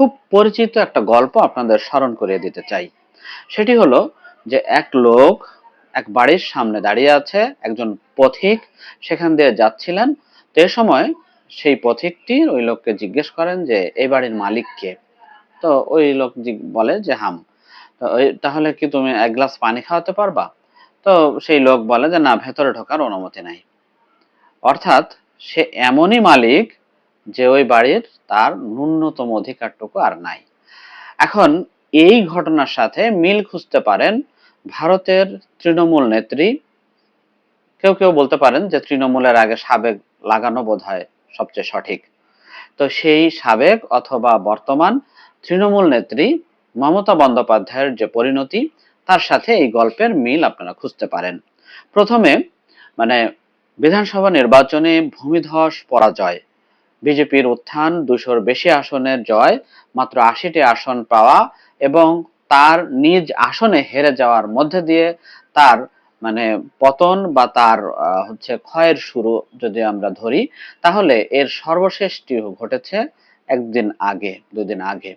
খুব পরিচিত একটা গল্প আপনাদের স্মরণ করিয়ে দিতে চাই। সেটি হলো যে এক লোক এক বাড়ির সামনে দাঁড়িয়ে আছে, একজন পথিক সেখান দিয়ে যাচ্ছিলেন। তো এ সময় সেই পথিকটি ওই লোককে জিজ্ঞেস করেন যে এই বাড়ির মালিক কে। তো ওই লোক বলে যে হাম। তো তাহলে কি তুমি এক গ্লাস পানি খাওয়াতে পারবা? তো সেই লোক বলে যে না, ভেতরে ঢোকার অনুমতি নাই। অর্থাৎ সে এমনই মালিক যে ওই বাড়ির তার ন্যূনতম অধিকারটুকু আর নাই। এখন এই ঘটনার সাথে মিল খুঁজতে পারেন ভারতের তৃণমূল নেত্রী। কেউ কেউ বলতে পারেন যে তৃণমূলের আগে সাবেক লাগানো বোধহয় সবচেয়ে সঠিক। তো সেই সাবেক অথবা বর্তমান তৃণমূল নেত্রী মমতা বন্দ্যোপাধ্যায়ের যে পরিণতি, তার সাথে এই গল্পের মিল আপনারা খুঁজতে পারেন। প্রথমে মানে বিধানসভা নির্বাচনে ভূমিধস পরাজয়, বিজেপির উত্থান, 200-র বেশি আসনের জয়, মাত্র 80টি আসন পাওয়া এবং তার নিজ আসনে হেরে যাওয়ার মধ্যে দিয়ে তার পতন বা তার ক্ষয়ের শুরু যদি আমরা ধরি, তাহলে এর সর্বশেষটি ঘটেছে একদিন আগে, দুদিন আগে।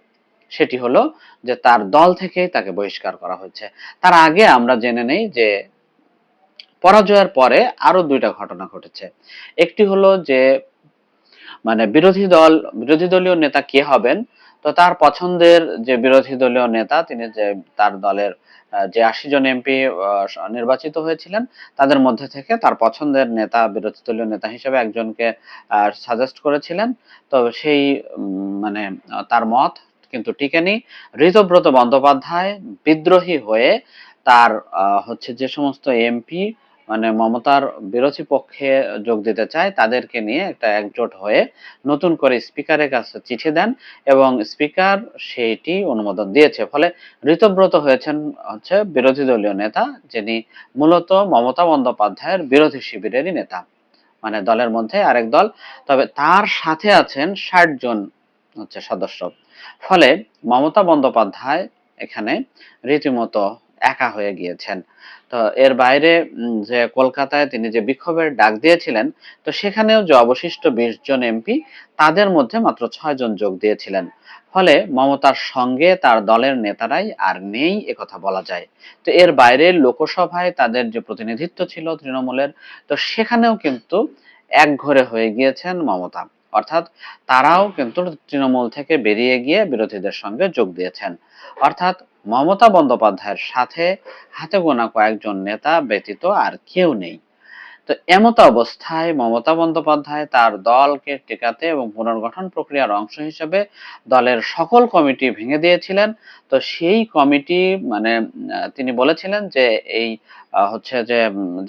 সেটি হলো যে তার দল থেকে তাকে বহিষ্কার করা হয়েছে। তার আগে আমরা জেনে নেই যে পরাজয়ের পরে আরো দুইটা ঘটনা ঘটেছে। একটি হলো যে বিরোধী দলীয় নেতা কে হবেন, তো তার পছন্দের যে বিরোধী দলীয় নেতা, তিনি যে তার দলের যে 80 জন এমপি নির্বাচিত হয়েছিলেন, তাদের মধ্যে থেকে তার পছন্দের নেতা, বিরোধী দলীয় নেতা হিসেবে একজনকে সাজেস্ট করেছিলেন। তো সেই তার মত কিন্তু টিকেনি। ঋতব্রত বন্দ্যোপাধ্যায় বিদ্রোহী হয়ে তার যে সমস্ত এমপি মমতার বিরোধী পক্ষে যোগ দিতে চায়, তাদেরকে নিয়ে একটা একজোট হয়ে নতুন করে স্পিকারের কাছে চিঠি দেন এবং স্পিকার সেইটি অনুমোদন দিয়েছে। ফলে ঋতব্রত হয়েছেন বিরোধী দলীয় নেতা, যিনি মূলত মমতা বন্দ্যোপাধ্যায়ের বিরোধী শিবিরেরই নেতা, দলের মধ্যে আরেক দল। তবে তার সাথে আছেন 60 জন সদস্য। ফলে মমতা বন্দ্যোপাধ্যায় এখানে রীতিমতো একা হয়ে গিয়েছেন। তো এর বাইরে যে কলকাতায় তিনি যে বিক্ষোভের ডাক দিয়েছিলেন, তো সেখানেও যে অবশিষ্ট 20 জন এমপি, তাদের মধ্যে মাত্র 6 জন যোগ দিয়েছিলেন। ফলে মমতার সঙ্গে তার দলের নেতারাই আর নেই, একথা বলা যায়। তো এর বাইরে লোকসভায় তাদের যে প্রতিনিধিত্ব ছিল তৃণমূলের, তো সেখানেও কিন্তু একঘরে হয়ে গিয়েছেন মমতা। অর্থাৎ তারাও কিন্তু তৃণমূল থেকে বেরিয়ে গিয়ে বিরোধীদের সঙ্গে যোগ দিয়েছেন। অর্থাৎ মমতা বন্দ্যোপাধ্যায়ের সাথে হাতে গোনা কয়েকজন নেতা ব্যতীত আর কেউ নেই। তো এমত অবস্থায় মমতা বন্দ্যোপাধ্যায় তার দলকে টেকাতে এবং পুনর্গঠন প্রক্রিয়ার অংশ হিসেবে দলের সকল কমিটি ভেঙে দিয়েছিলেন। তো সেই কমিটি তিনি বলেছিলেন যে এই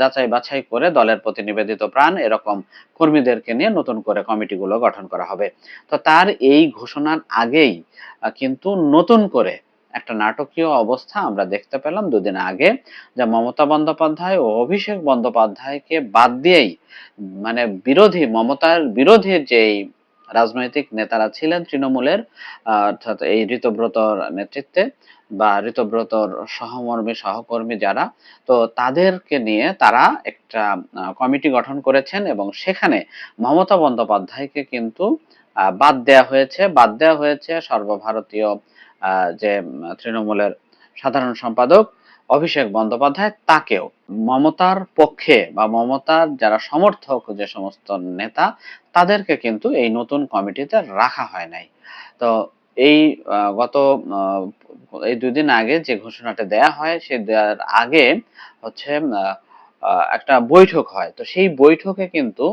যাচাই বাছাই করে দলের প্রতি নিবেদিত প্রাণ এরকম কর্মীদেরকে নিয়ে নতুন করে কমিটিগুলো গঠন করা হবে। তো তার এই ঘোষণার আগেই কিন্তু নতুন করে একটা নাটকীয় অবস্থা আমরা দেখতে পেলাম দুদিন আগে, যে মমতা বন্দ্যোপাধ্যায় ও অভিষেক বন্দ্যোপাধ্যায়কে বাদ দিয়েই মমতার বিরোধী যেই রাজনৈতিক নেতারা ছিলেন তৃণমূলের, অর্থাৎ এই ঋতব্রতর নেতৃত্বে বা ঋতব্রতর সহকর্মী যারা, তো তাদেরকে নিয়ে তারা একটা কমিটি গঠন করেছেন এবং সেখানে মমতা বন্দ্যোপাধ্যায়কে কিন্তু বাদ দেওয়া হয়েছে সর্বভারতীয় যে তৃণমূলের সাধারণ সম্পাদক অভিষেক বন্দ্যোপাধ্যায়, তাকেও। মমতার পক্ষে বা মমতার যারা সমর্থক যে সমস্ত নেতা, তাদেরকে কিন্তু এই নতুন কমিটিতে রাখা হয় নাই। তো এই গত এই 2 দিন আগে যে ঘোষণাটা দেয়া হয়, সে দেওয়ার আগে একটা বৈঠক হয়। তো সেই বৈঠকে কিন্তু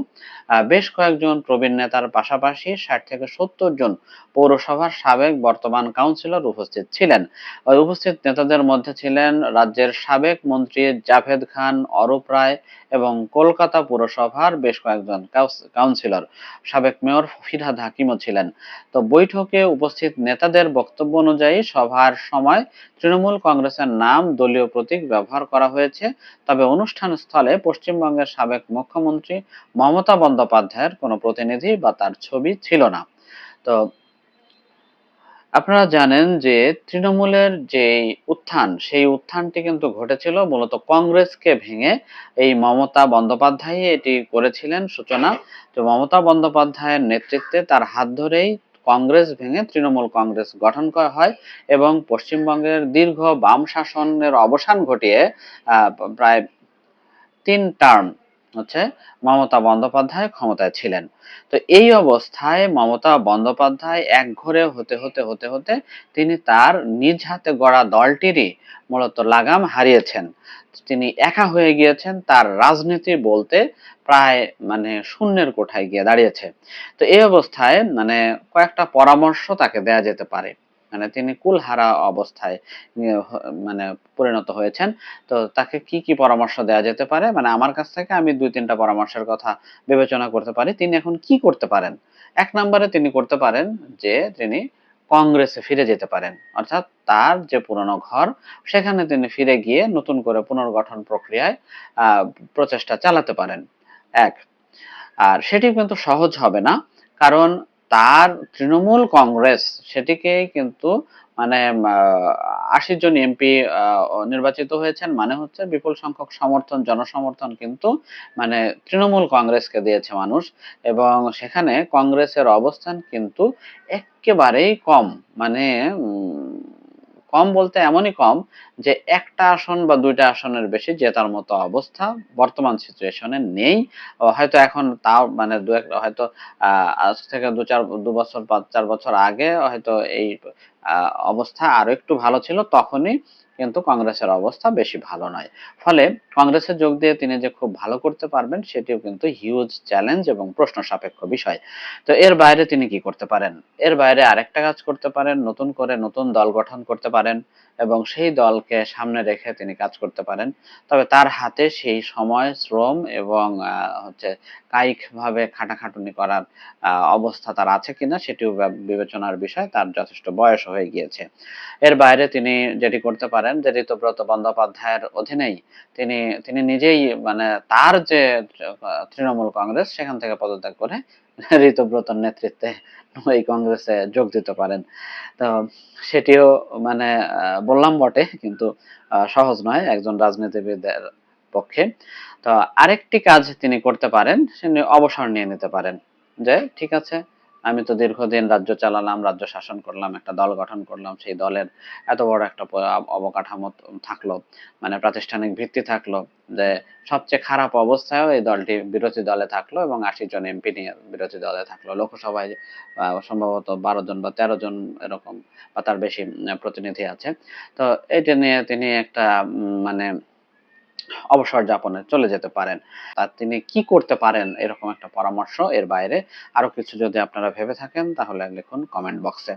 বেশ কয়েকজন প্রবীণ নেতার পাশাপাশি 60 থেকে 70 জন পৌরসভার সাবেক বর্তমান কাউন্সিলর উপস্থিত ছিলেন। ওই উপস্থিত নেতাদের মধ্যে ছিলেন রাজ্যের সাবেক মন্ত্রী জাভেদ খান, অরূপ রায় এবং কলকাতা পুরসভার বেশ কয়েকজন কাউন্সিলর, সাবেক মেয়র ফিরহাদ হাকিমও ছিলেন। তো বৈঠকে উপস্থিত নেতাদের বক্তব্য অনুযায়ী সভার সময় তৃণমূল কংগ্রেসের নাম, দলীয় প্রতীক ব্যবহার করা হয়েছে। তবে অনুষ্ঠান স্থলে পশ্চিমবঙ্গের সাবেক মুখ্যমন্ত্রী মমতা বন্দ্যোপাধ্যায়ের কোনো প্রতিনিধি বা তার ছবি ছিল না। তো আপনারা জানেন যে তৃণমূলের যে উত্থান, সেই উত্থানটি কিন্তু ঘটেছিল মূলত কংগ্রেসকে ভেঙে। এই মমতা বন্দ্যোপাধ্যায় এটি করেছিলেন সূচনা। তো মমতা বন্দ্যোপাধ্যায়ের নেতৃত্বে, তার হাত ধরেই কংগ্রেস ভেঙে তৃণমূল কংগ্রেস গঠন করা হয় এবং পশ্চিমবঙ্গের দীর্ঘ বাম শাসনের অবসান ঘটিয়ে প্রায় 3 টার্ম হচ্ছে মমতা বন্দ্যোপাধ্যায় ক্ষমতায় ছিলেন। তো এই অবস্থায় মমতা বন্দ্যোপাধ্যায় একঘরে হতে হতে হতে হতে তিনি তার নিজ হাতে গড়া দলটিরই মূলত লাগাম হারিয়েছেন। তিনি একা হয়ে গিয়েছেন, তার রাজনীতি বলতে প্রায় মানে শূন্যের কোঠায় গিয়ে দাঁড়িয়েছে। তো এই অবস্থায় মানে কয়েকটা পরামর্শ তাকে দেয়া যেতে পারে। মানে তিনি কুলহারা অবস্থায় মানে পরিণত হয়েছেন। তো তাকে কি কি পরামর্শ দেওয়া যেতে পারে, মানে আমার কাছ থেকে আমি 2-3টা পরামর্শের কথা বিবেচনা করতে পারি তিনি এখন কি করতে পারেন। 1 নম্বরে তিনি করতে পারেন যে তিনি কংগ্রেসে ফিরে যেতে পারেন, অর্থাৎ তার যে পুরনো ঘর সেখানে তিনি ফিরে গিয়ে নতুন করে পুনর্গঠন প্রক্রিয়ায় প্রচেষ্টা চালাতে পারেন। এক, আর সেটি কিন্তু সহজ হবে না, কারণ তার তৃণমূল কংগ্রেস সেটিকে কিন্তু মানে 80 জন এমপি নির্বাচিত হয়েছেন, মানে হচ্ছে বিপুল সংখ্যক সমর্থন, জনসমর্থন কিন্তু মানে তৃণমূল কংগ্রেসকে দিয়েছে মানুষ, এবং সেখানে কংগ্রেসের অবস্থান কিন্তু একেবারেই কম। মানে কম বলতে এমনই কম যে একটা আসন বা 2টা আসনের বেশি জেতার মতো অবস্থা বর্তমান সিচুয়েশনে নেই। হয়তো এখন তাও মানে দু এক হয়তো আজ থেকে 2 বছর 4 বছর আগে হয়তো এই অবস্থা আরো একটু ভালো ছিল, তখনই কিন্তু কংগ্রেসের অবস্থা বেশি ভালো নয়। ফলে কংগ্রেসে যোগ দিয়ে তিনি যে খুব ভালো করতে পারবেন সেটিও কিন্তু হিউজ চ্যালেঞ্জ এবং প্রশ্ন সাপেক্ষ বিষয়। তো এর বাইরে তিনি কি করতে পারেন? এর বাইরে আরেকটা কাজ করতে পারেন, নতুন করে নতুন দল গঠন করতে পারেন এবং সেই দলকে সামনে রেখে তিনি কাজ করতে পারেন। তবে তার হাতে সেই সময়, শ্রম এবং হচ্ছে কায়িকভাবে খাটাখাটুনি করার অবস্থা তার আছে কিনা সেটিও বিবেচনার বিষয়। তার যথেষ্ট বয়স হয়ে গিয়েছে। এর বাইরে তিনি যেটি করতে পারেন যে ঋতব্রত বন্দ্যোপাধ্যায়ের অধীনেই তিনি তিনি নিজেই মানে তার যে তৃণমূল কংগ্রেস সেখান থেকে পদত্যাগ করে ঋতব্রতর নেতৃত্বে এই কংগ্রেসে যোগ দিতে পারেন। তো সেটিও মানে বললাম বটে, কিন্তু সহজ নয় একজন রাজনীতিবিদের পক্ষে। তো আরেকটি কাজ তিনি করতে পারেন, তিনি অবসর নিয়ে নিতে পারেন। যে ঠিক আছে, আমি তো দীর্ঘদিন রাজ্য চালালাম, রাজ্য শাসন করলাম, একটা দল গঠন করলাম, সেই দলের এত বড় একটা অবকাঠামো থাকলো, মানে প্রাতিষ্ঠানিক ভিত্তি থাকলো, যে সবচেয়ে খারাপ অবস্থায়ও এই দলটি বিরোধী দলে থাকলো এবং 80 জন এমপি নিয়ে বিরোধী দলে থাকলো। লোকসভায় সম্ভবত 12 জন বা 13 জন এরকম বা তার বেশি প্রতিনিধি আছে। তো এটা নিয়ে তিনি একটা মানে অবসর যাপনে চলে যেতে পারেন। আর তিনি কি করতে পারেন এরকম একটা পরামর্শ, এর বাইরে আরো কিছু যদি আপনারা ভেবে থাকেন তাহলে লিখুন কমেন্ট বক্সে।